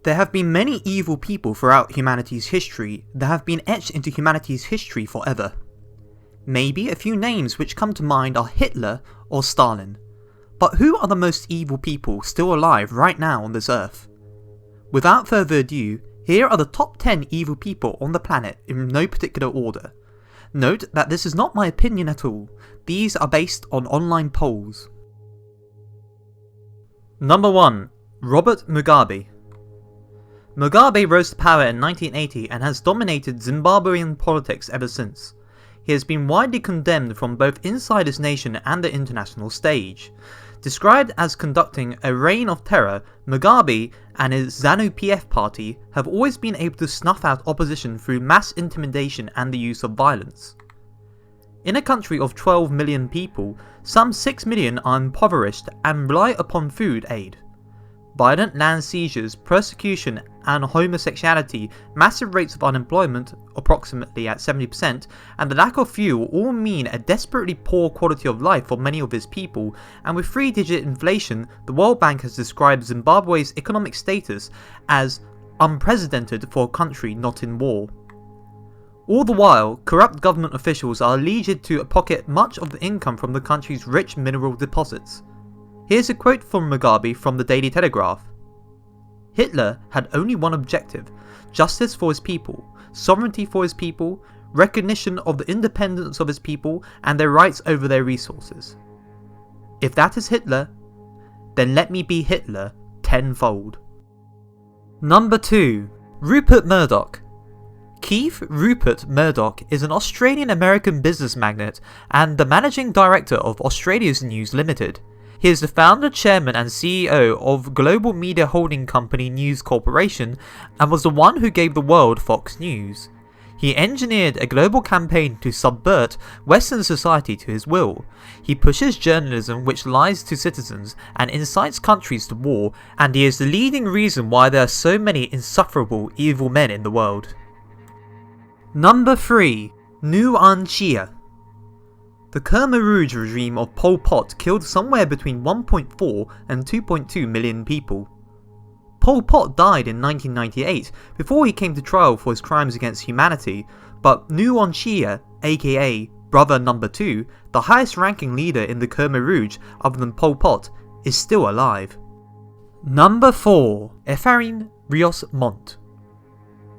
There have been many evil people throughout humanity's history that have been etched into humanity's history forever. Maybe a few names which come to mind are Hitler or Stalin. But who are the most evil people still alive right now on this earth? Without further ado, here are the top 10 evil people on the planet in no particular order. Note that this is not my opinion at all, these are based on online polls. Number 1. Robert Mugabe. Mugabe rose to power in 1980 and has dominated Zimbabwean politics ever since. He has been widely condemned from both inside his nation and the international stage. Described as conducting a reign of terror, Mugabe and his ZANU-PF party have always been able to snuff out opposition through mass intimidation and the use of violence. In a country of 12 million people, some 6 million are impoverished and rely upon food aid. Violent land seizures, persecution and homosexuality, massive rates of unemployment, approximately at 70%, and the lack of fuel all mean a desperately poor quality of life for many of his people, and with 3-digit inflation, the World Bank has described Zimbabwe's economic status as unprecedented for a country not in war. All the while, corrupt government officials are alleged to pocket much of the income from the country's rich mineral deposits. Here's a quote from Mugabe from the Daily Telegraph. Hitler had only one objective: justice for his people, sovereignty for his people, recognition of the independence of his people and their rights over their resources. If that is Hitler, then let me be Hitler tenfold. Number 2. Rupert Murdoch. Keith Rupert Murdoch is an Australian-American business magnate and the managing director of Australia's News Limited. He is the founder, chairman and CEO of global media holding company News Corporation and was the one who gave the world Fox News. He engineered a global campaign to subvert Western society to his will. He pushes journalism which lies to citizens and incites countries to war, and he is the leading reason why there are so many insufferable evil men in the world. Number 3. Nuon Chea. The Khmer Rouge regime of Pol Pot killed somewhere between 1.4 and 2.2 million people. Pol Pot died in 1998 before he came to trial for his crimes against humanity, but Nuon Chea, aka Brother Number 2, the highest ranking leader in the Khmer Rouge other than Pol Pot, is still alive. Number 4. Efraín Ríos Montt.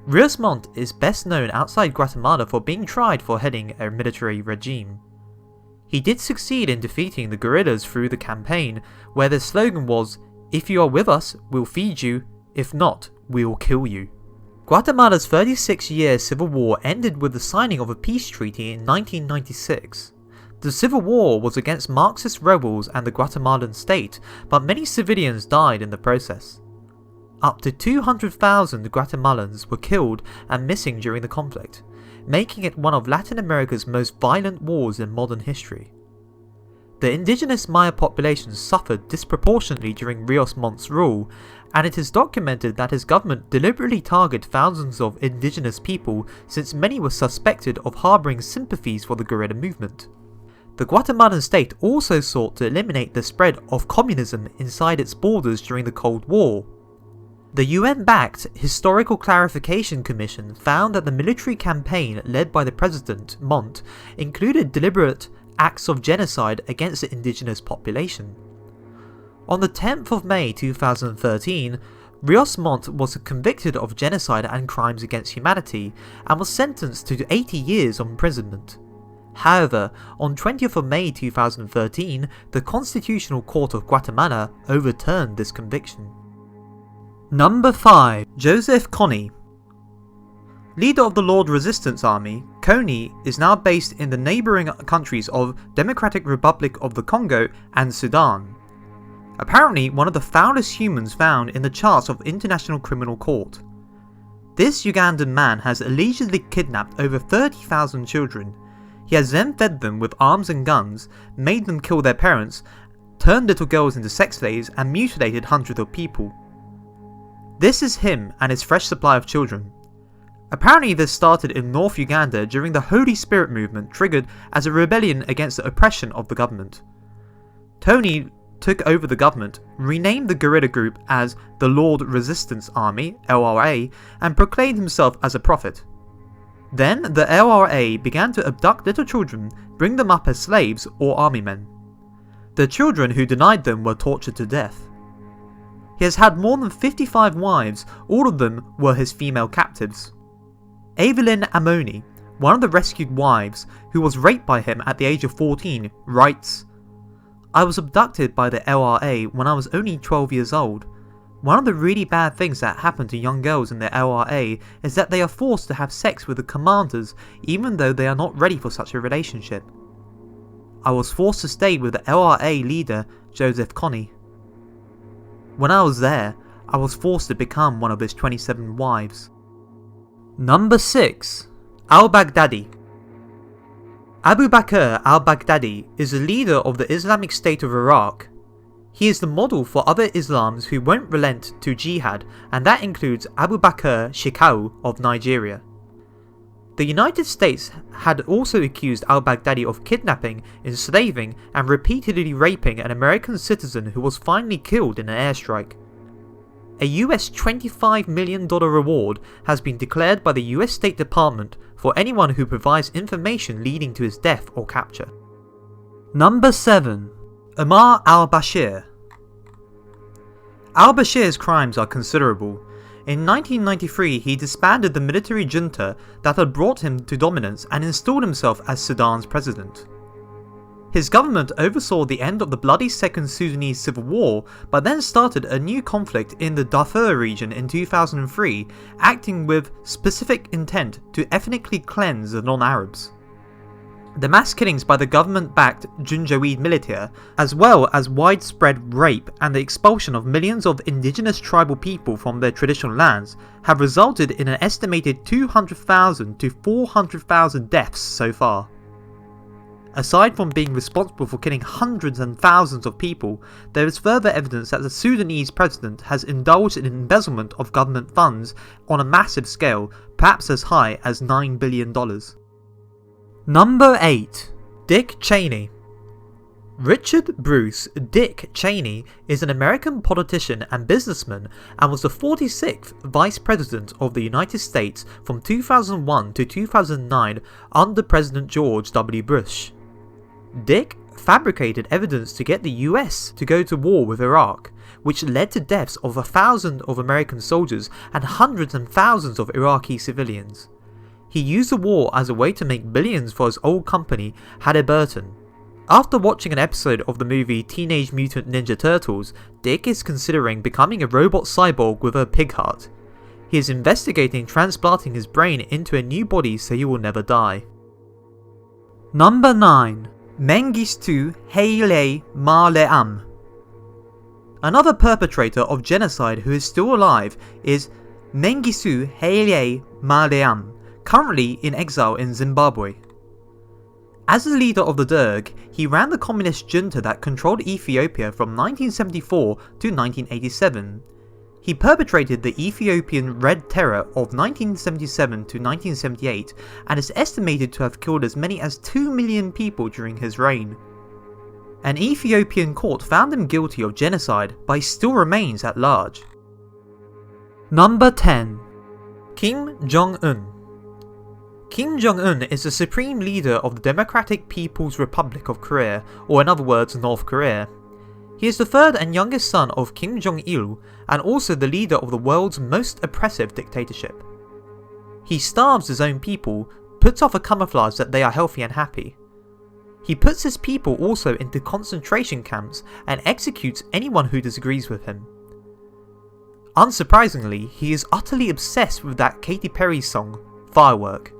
Ríos Montt is best known outside Guatemala for being tried for heading a military regime. He did succeed in defeating the guerrillas through the campaign, where their slogan was, "If you are with us, we'll feed you, if not, we'll kill you." Guatemala's 36-year civil war ended with the signing of a peace treaty in 1996. The civil war was against Marxist rebels and the Guatemalan state, but many civilians died in the process. Up to 200,000 Guatemalans were killed and missing during the conflict, making it one of Latin America's most violent wars in modern history. The indigenous Maya population suffered disproportionately during Ríos Montt's rule, and it is documented that his government deliberately targeted thousands of indigenous people since many were suspected of harbouring sympathies for the guerrilla movement. The Guatemalan state also sought to eliminate the spread of communism inside its borders during the Cold War. The UN-backed Historical Clarification Commission found that the military campaign led by the president, Montt, included deliberate acts of genocide against the indigenous population. On the 10th of May 2013, Ríos Montt was convicted of genocide and crimes against humanity and was sentenced to 80 years of imprisonment. However, on 20th of May 2013, the Constitutional Court of Guatemala overturned this conviction. Number 5. Joseph Kony. Leader of the Lord Resistance Army, Kony is now based in the neighbouring countries of Democratic Republic of the Congo and Sudan. Apparently one of the foulest humans found in the charts of International Criminal Court. This Ugandan man has allegedly kidnapped over 30,000 children. He has then fed them with arms and guns, made them kill their parents, turned little girls into sex slaves and mutilated hundreds of people. This is him and his fresh supply of children. Apparently this started in North Uganda during the Holy Spirit movement triggered as a rebellion against the oppression of the government. Kony took over the government, renamed the guerrilla group as the Lord Resistance Army, LRA, and proclaimed himself as a prophet. Then the LRA began to abduct little children, bring them up as slaves or army men. The children who denied them were tortured to death. He has had more than 55 wives, all of them were his female captives. Evelyn Amoni, one of the rescued wives, who was raped by him at the age of 14, writes, "I was abducted by the LRA when I was only 12 years old. One of the really bad things that happen to young girls in the LRA is that they are forced to have sex with the commanders even though they are not ready for such a relationship. I was forced to stay with the LRA leader, Joseph Kony. When I was there, I was forced to become one of his 27 wives." Number 6. Al-Baghdadi. Abu Bakr al-Baghdadi is the leader of the Islamic State of Iraq. He is the model for other Islams who won't relent to jihad, and that includes Abu Bakr Shekau of Nigeria. The United States had also accused al-Baghdadi of kidnapping, enslaving, and repeatedly raping an American citizen who was finally killed in an airstrike. A US $25 million reward has been declared by the US State Department for anyone who provides information leading to his death or capture. Number 7. Omar al-Bashir. Al-Bashir's crimes are considerable. In 1993 he disbanded the military junta that had brought him to dominance and installed himself as Sudan's president. His government oversaw the end of the bloody Second Sudanese Civil War, but then started a new conflict in the Darfur region in 2003, acting with specific intent to ethnically cleanse the non-Arabs. The mass killings by the government-backed Janjaweed militia, as well as widespread rape and the expulsion of millions of indigenous tribal people from their traditional lands, have resulted in an estimated 200,000 to 400,000 deaths so far. Aside from being responsible for killing hundreds and thousands of people, there is further evidence that the Sudanese president has indulged in embezzlement of government funds on a massive scale, perhaps as high as $9 billion. Number 8. Dick Cheney. Richard Bruce Dick Cheney is an American politician and businessman and was the 46th Vice President of the United States from 2001 to 2009 under President George W. Bush. Dick fabricated evidence to get the US to go to war with Iraq, which led to deaths of 1,000 of American soldiers and hundreds and thousands of Iraqi civilians. He used the war as a way to make billions for his old company, Halliburton. After watching an episode of the movie Teenage Mutant Ninja Turtles, Dick is considering becoming a robot cyborg with a pig heart. He is investigating transplanting his brain into a new body so he will never die. Number 9. Mengistu Haile Mariam. Another perpetrator of genocide who is still alive is Mengistu Haile Mariam, currently in exile in Zimbabwe. As the leader of the Derg, he ran the communist junta that controlled Ethiopia from 1974 to 1987. He perpetrated the Ethiopian Red Terror of 1977 to 1978 and is estimated to have killed as many as 2 million people during his reign. An Ethiopian court found him guilty of genocide, but he still remains at large. Number 10. Kim Jong-un. Kim Jong-un is the supreme leader of the Democratic People's Republic of Korea, or in other words, North Korea. He is the third and youngest son of Kim Jong-il, and also the leader of the world's most oppressive dictatorship. He starves his own people, puts off a camouflage that they are healthy and happy. He puts his people also into concentration camps and executes anyone who disagrees with him. Unsurprisingly, he is utterly obsessed with that Katy Perry song, Firework.